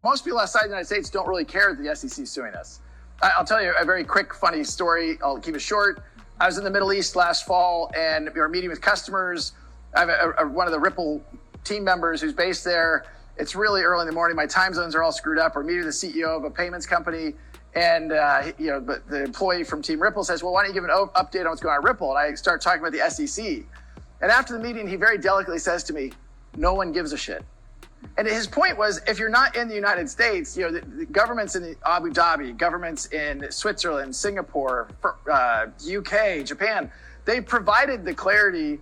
Most people outside the United States don't really care that the SEC is suing us. I'll tell you a very quick, funny story. I'll keep it short. I was in the Middle East last fall, and we were meeting with customers. I have one of the Ripple team members who's based there. It's really early in the morning. My time zones are all screwed up. We're meeting with the CEO of a payments company, and but the employee from Team Ripple says, "Well, why don't you give an update on what's going on at Ripple?" And I start talking about the SEC. And after the meeting, he very delicately says to me, "No one gives a shit." And his point was, if you're not in the United States, the governments in Abu Dhabi, governments in Switzerland, Singapore, UK, Japan, they provided the clarity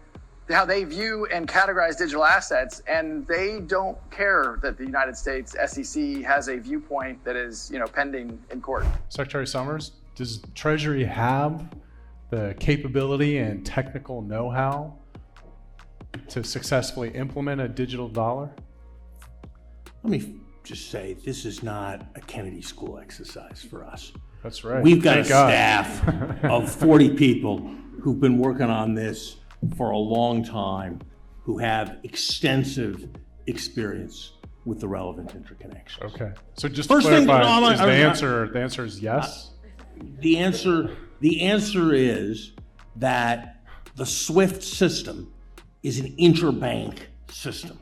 how they view and categorize digital assets, and they don't care that the United States SEC has a viewpoint that is, pending in court. Secretary Summers, does Treasury have the capability and technical know-how to successfully implement a digital dollar? Let me just say, this is not a Kennedy School exercise for us. That's right. We've got a staff of 40 people who've been working on this for a long time, who have extensive experience with the relevant interconnections. Okay. So just to clarify, the answer is yes? The answer is that the SWIFT system is an interbank system.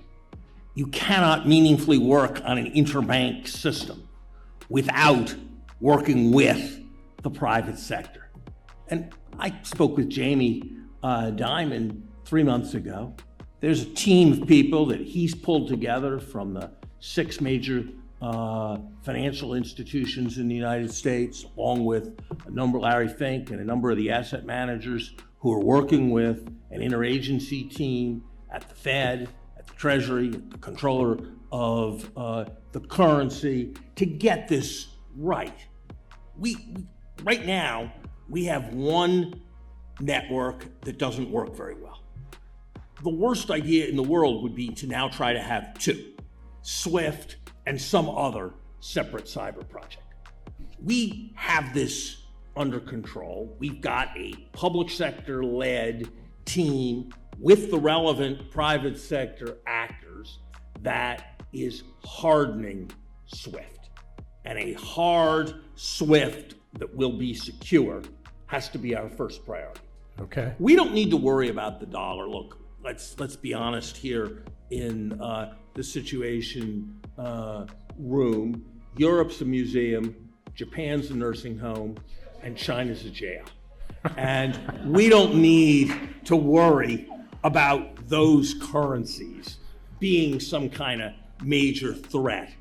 You cannot meaningfully work on an interbank system without working with the private sector. And I spoke with Jamie Dimon 3 months ago. There's a team of people that he's pulled together from the 6 major financial institutions in the United States, along with Larry Fink and a number of the asset managers who are working with an interagency team at the Fed, at the Treasury, the controller of the currency, to get this right. Right now, we have one network that doesn't work very well. The worst idea in the world would be to now try to have 2, SWIFT and some other separate cyber project. We have this under control. We've got a public sector led team with the relevant private sector actors that is hardening SWIFT. And a hard SWIFT that will be secure has to be our first priority. Okay. We don't need to worry about the dollar. Look, let's be honest here in the situation room. Europe's a museum, Japan's a nursing home, and China's a jail. And we don't need to worry about those currencies being some kind of major threat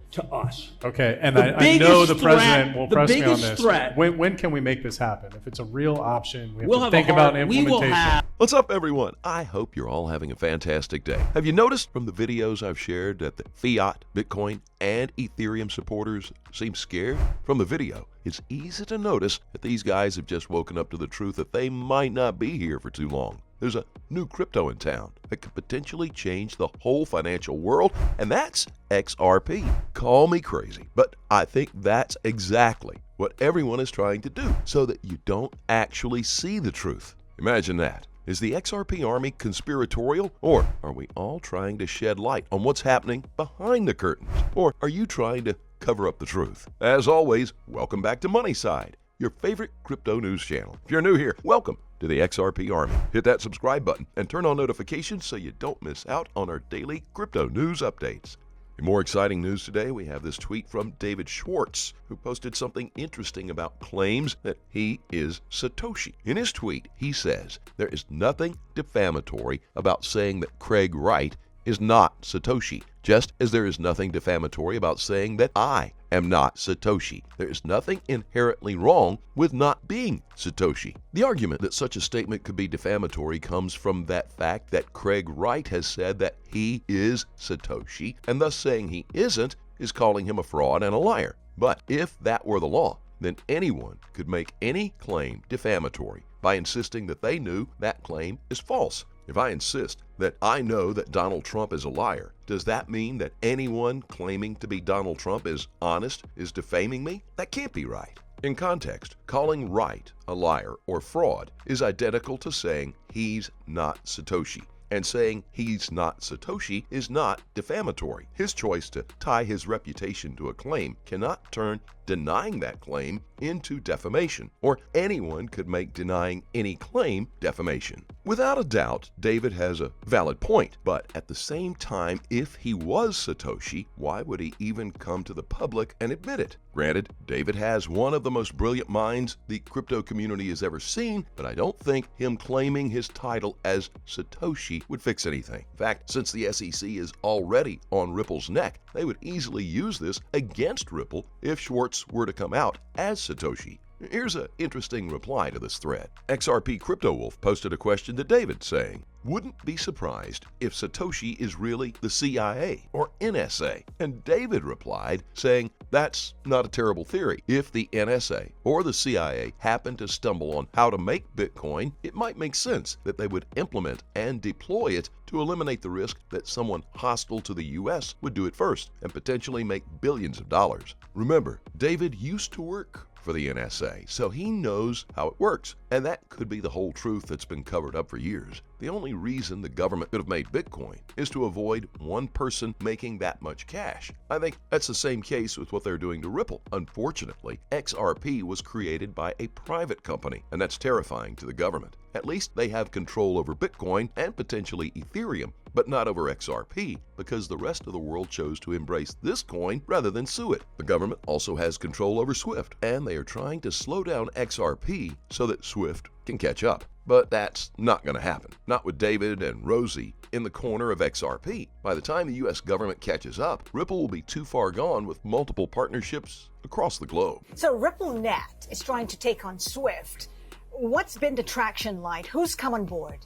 to us. Okay, and I know the president will press me on this. When can we make this happen? If it's a real option, we have to think about implementation. What's up, everyone? I hope you're all having a fantastic day. Have you noticed from the videos I've shared that the fiat, Bitcoin, and Ethereum supporters seem scared? From the video, it's easy to notice that these guys have just woken up to the truth that they might not be here for too long. There's a new crypto in town that could potentially change the whole financial world, and that's XRP. Call me crazy, but I think that's exactly what everyone is trying to do so that you don't actually see the truth. Imagine that. Is the XRP army conspiratorial, or are we all trying to shed light on what's happening behind the curtains? Or are you trying to cover up the truth? As always, welcome back to Money Side, your favorite crypto news channel. If you're new here, welcome to the XRP Army. Hit that subscribe button and turn on notifications so you don't miss out on our daily crypto news updates. In more exciting news today, we have this tweet from David Schwartz, who posted something interesting about claims that he is Satoshi. In his tweet, he says, "There is nothing defamatory about saying that Craig Wright is not Satoshi, just as there is nothing defamatory about saying that I am not Satoshi. There is nothing inherently wrong with not being Satoshi." The argument that such a statement could be defamatory comes from that fact that Craig Wright has said that he is Satoshi, and thus saying he isn't is calling him a fraud and a liar. But if that were the law, then anyone could make any claim defamatory by insisting that they knew that claim is false. If I insist that I know that Donald Trump is a liar, does that mean that anyone claiming to be Donald Trump is honest is defaming me? That can't be right. In context, calling Wright a liar or fraud is identical to saying he's not Satoshi. and saying he's not Satoshi is not defamatory. His choice to tie his reputation to a claim cannot turn denying that claim into defamation, or anyone could make denying any claim defamation. Without a doubt, David has a valid point, but at the same time, if he was Satoshi, why would he even come to the public and admit it? Granted, David has one of the most brilliant minds the crypto community has ever seen, but I don't think him claiming his title as Satoshi would fix anything. In fact, since the SEC is already on Ripple's neck, they would easily use this against Ripple if Schwartz were to come out as Satoshi. Here's an interesting reply to this thread. XRP Crypto Wolf posted a question to David saying, "Wouldn't be surprised if Satoshi is really the CIA or NSA." And David replied saying, "That's not a terrible theory. If the NSA or the CIA happen to stumble on how to make Bitcoin, it might make sense that they would implement and deploy it to eliminate the risk that someone hostile to the US would do it first and potentially make billions of dollars." Remember, David used to work for the NSA, so he knows how it works, and that could be the whole truth that's been covered up for years. The only reason the government could have made Bitcoin is to avoid one person making that much cash. I think that's the same case with what they're doing to Ripple. Unfortunately, XRP was created by a private company, and that's terrifying to the government. At least they have control over Bitcoin and potentially Ethereum, but not over XRP, because the rest of the world chose to embrace this coin rather than sue it. The government also has control over Swift, and they are trying to slow down XRP so that Swift can catch up. But that's not going to happen. Not with David and Rosie in the corner of XRP. By the time the US government catches up, Ripple will be too far gone with multiple partnerships across the globe. So RippleNet is trying to take on Swift. What's been the traction like? Who's come on board?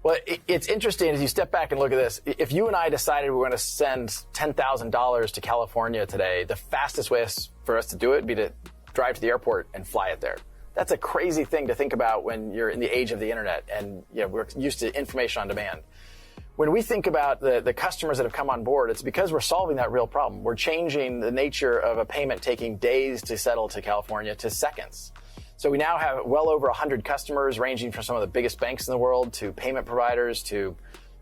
Well, it's interesting as you step back and look at this. If you and I decided we were going to send $10,000 to California today, the fastest way for us to do it would be to drive to the airport and fly it there. That's a crazy thing to think about when you're in the age of the internet and we're used to information on demand. When we think about the customers that have come on board, it's because we're solving that real problem. We're changing the nature of a payment taking days to settle to California to seconds. So we now have well over 100 customers ranging from some of the biggest banks in the world to payment providers to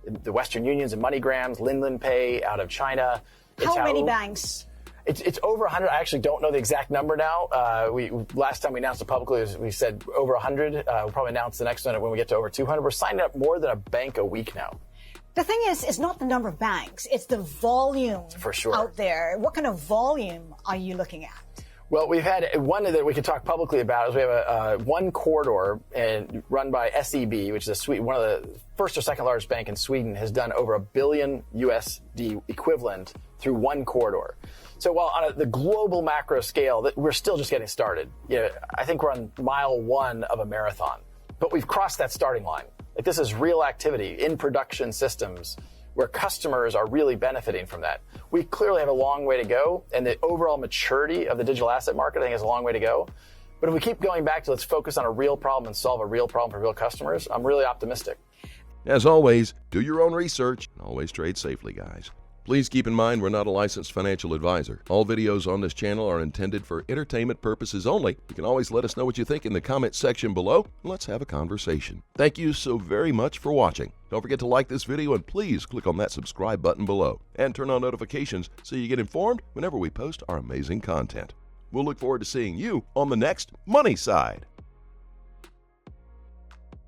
the Western Unions and MoneyGrams, Linlan Pay out of China. How many banks? It's over 100. I actually don't know the exact number now. Last time we announced it publicly, we said over 100. We'll probably announce the next one when we get to over 200. We're signing up more than a bank a week now. The thing is, it's not the number of banks. It's the volume for sure out there. What kind of volume are you looking at? Well, we've had one that we can talk publicly about is we have a one corridor and run by SEB, which is one of the first or second largest bank in Sweden, has done over $1 billion USD equivalent through one corridor. So while on the global macro scale, we're still just getting started. I think we're on mile 1 of a marathon, but we've crossed that starting line. Like, this is real activity in production systems where customers are really benefiting from that. We clearly have a long way to go, and the overall maturity of the digital asset market, I think, has a long way to go. But if we keep going back to let's focus on a real problem and solve a real problem for real customers, I'm really optimistic. As always, do your own research and always trade safely, guys. Please keep in mind we're not a licensed financial advisor. All videos on this channel are intended for entertainment purposes only. You can always let us know what you think in the comment section below, and let's have a conversation. Thank you so very much for watching. Don't forget to like this video, and please click on that subscribe button below and turn on notifications so you get informed whenever we post our amazing content. We'll look forward to seeing you on the next Money Side.